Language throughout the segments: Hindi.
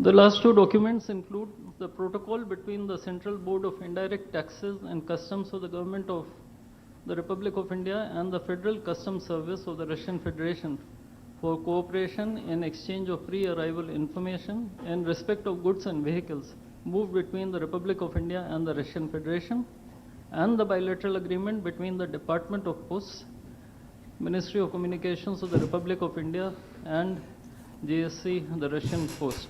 The last two documents include the protocol between the Central Board of Indirect Taxes and Customs of the Government of the Republic of India and the Federal Customs Service of the Russian Federation for cooperation in exchange of pre-arrival information in respect of goods and vehicles moved between the Republic of India and the Russian Federation, and the bilateral agreement between the Department of Posts, Ministry of Communications of the Republic of India and GSC, the Russian Post.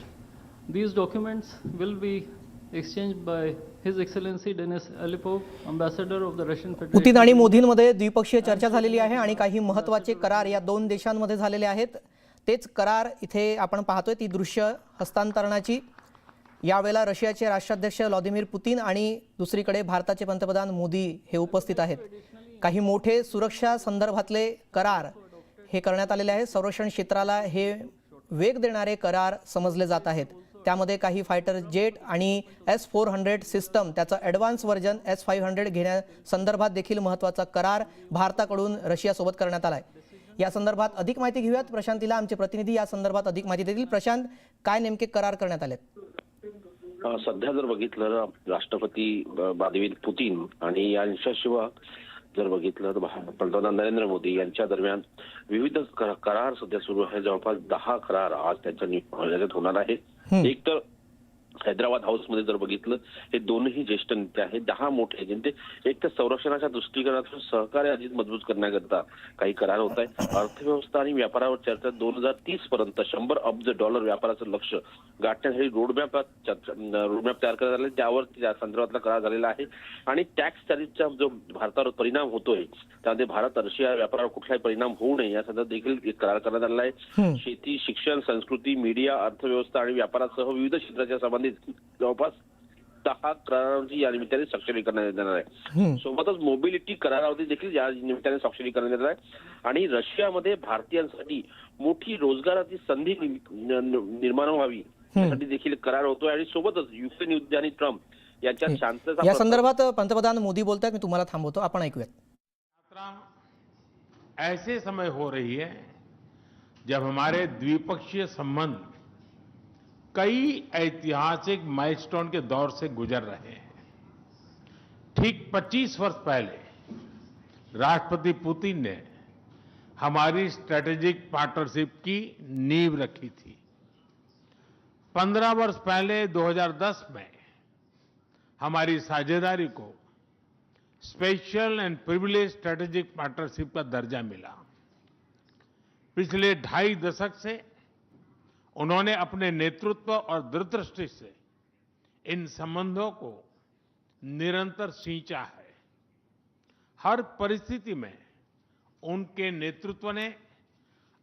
These documents will be exchanged by His Excellency Denis Alipov, Ambassador of the Russian Federation. Putin आणि मोदींमध्ये द्विपक्षीय चर्चा झालेली आहे आणि काही महत्त्वाचे करार या दोन देशांमध्ये झालेले आहेत। तेच करार इथे आपण पाहतोय ती दृश्य हस्तांतरणाची। यावेळेला रशियाचे राष्ट्राध्यक्ष व्लादिमीर पुतिन आणि दुसरीकडे भारताचे पंतप्रधान मोदी हे उपस्थित आहेत। काही मोठे सुरक्षा संदर्भातले करार हे करण्यात आलेले आहेत। संरक्षण क्षेत्राला हे वेग देणारे करार समजले जात आहेत। त्यामध्ये काही फायटर जेट आणि S-400 सिस्टम त्याचा ॲडव्हान्स व्हर्जन S-500 घेण्यासंदर्भात देखील महत्त्वाचा करार भारताकडून रशियासोबत करण्यात आलाय। या संदर्भात अधिक माहिती घेऊयात। प्रशांतीला आमचे प्रतिनिधी या संदर्भात अधिक माहिती देतील। प्रशांत, काय नेमके करार करण्यात आलेत? सध्या जर बघितलं राष्ट्रपती व्लादिमीर पुतिन आणि यांच्याशिवाय जर बघितलं तर पंतप्रधान नरेंद्र मोदी यांच्या दरम्यान विविध करार सध्या सुरू आहे। जवळपास 10 करार आज त्यांच्या होणार आहे। एक तर हैदराबाद हाऊस मध्ये जर बघितलं हे दोनही ज्येष्ठ नेते आहेत, 10 मोठे नेते। एक तर संरक्षणाच्या दृष्टिकोनातून सहकार्य अधिक मजबूत करण्याकरता काही करार होत आहे। अर्थव्यवस्था आणि व्यापारावर चर्चा 2030 पर्यंत $100 अब्ज व्यापाराचं लक्ष्य गाठण्यासाठी रोडमॅप तयार करण्यात आले, त्यावर त्या संदर्भातला करार झालेला आहे। आणि टॅक्स टॅरिफचा जो भारतावर परिणाम होतोय त्यामध्ये भारत रशिया व्यापारावर कुठलाही परिणाम होऊ नये या संदर्भात देखील करार करण्यात आलेला आहे। शेती, शिक्षण, संस्कृती, मीडिया, अर्थव्यवस्था आणि व्यापारासह विविध क्षेत्राच्या संबंधित जवळपास 10 करारांची या निमित्ताने स्वाक्षरी करण्यात येणार आहे। सोबतच मोबिलिटी करारावरती देखील या निमित्ताने स्वाक्षरी करण्यात येणार आहे। आणि रशियामध्ये भारतीयांसाठी मोठी रोजगाराची संधी निर्माण व्हावी यासाठी देखील करार होतोय। आणि सोबतच युक्रेन युद्ध आणि ट्रम्प यांच्यात शांतता या संदर्भात पंतप्रधान मोदी बोलतात। मी तुम्हाला थांबवतो, आपण ऐकूयात। ऐसे समय हो रही है जब हमारे द्विपक्षीय संबंध कई ऐतिहासिक माइलस्टोन के दौर से गुजर रहे हैं। ठीक 25 वर्ष पहले राष्ट्रपति पुतिन ने हमारी स्ट्रेटेजिक पार्टनरशिप की नींव रखी थी। 15 वर्ष पहले 2010 में हमारी साझेदारी को special and privilege strategic partnership का दर्जा मिला। पिछले 2.5 दशक से उन्होंने अपने नेतृत्व और दूरदृष्टि से इन संबंधों को निरंतर सींचा है। हर परिस्थिति में उनके नेतृत्व ने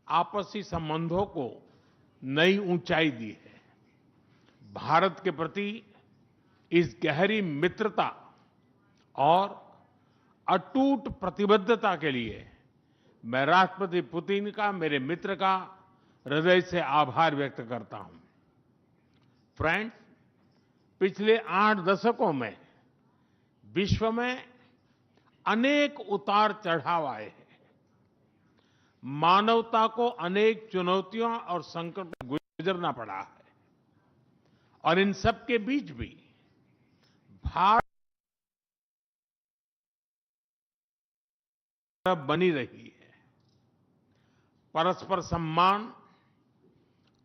आपसी संबंधों को नई ऊंचाई दी है। भारत के प्रति इस गहरी मित्रता और अटूट प्रतिबद्धता के लिए मैं राष्ट्रपति पुतिन का, मेरे मित्र का हृदय से आभार व्यक्त करता हूं। फ्रेंड्स, पिछले 8 दशकों में विश्व में अनेक उतार चढ़ाव आए हैं। मानवता को अनेक चुनौतियों और संकट से गुजरना पड़ा है और इन सब के बीच भी भारत बनी रही है। परस्पर सम्मान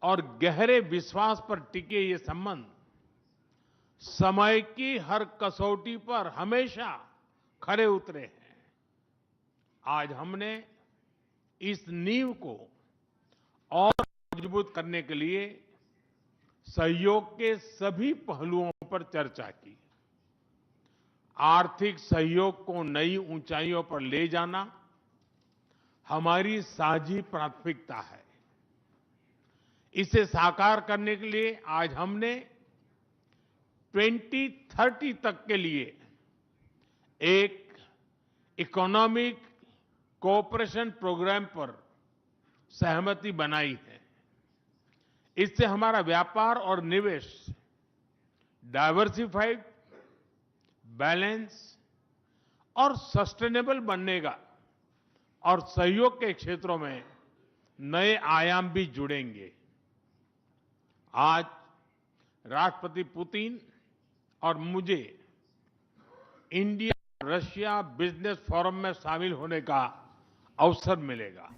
और गहरे विश्वास पर टिके ये संबंध समय की हर कसौटी पर हमेशा खरे उतरे हैं। आज हमने इस नींव को और मजबूत करने के लिए सहयोग के सभी पहलुओं पर चर्चा की। आर्थिक सहयोग को नई ऊंचाइयों पर ले जाना हमारी साझी प्राथमिकता है। इसे साकार करने के लिए आज हमने 2030 तक के लिए एक इकोनॉमिक कोऑपरेशन प्रोग्राम पर सहमति बनाई है। इससे हमारा व्यापार और निवेश डाइवर्सिफाइड, बैलेंस और सस्टेनेबल बनेगा और सहयोग के क्षेत्रों में नए आयाम भी जुड़ेंगे। आज राष्ट्रपति पुतिन और मुझे इंडिया रशिया बिजनेस फोरम में शामिल होने का अवसर मिलेगा।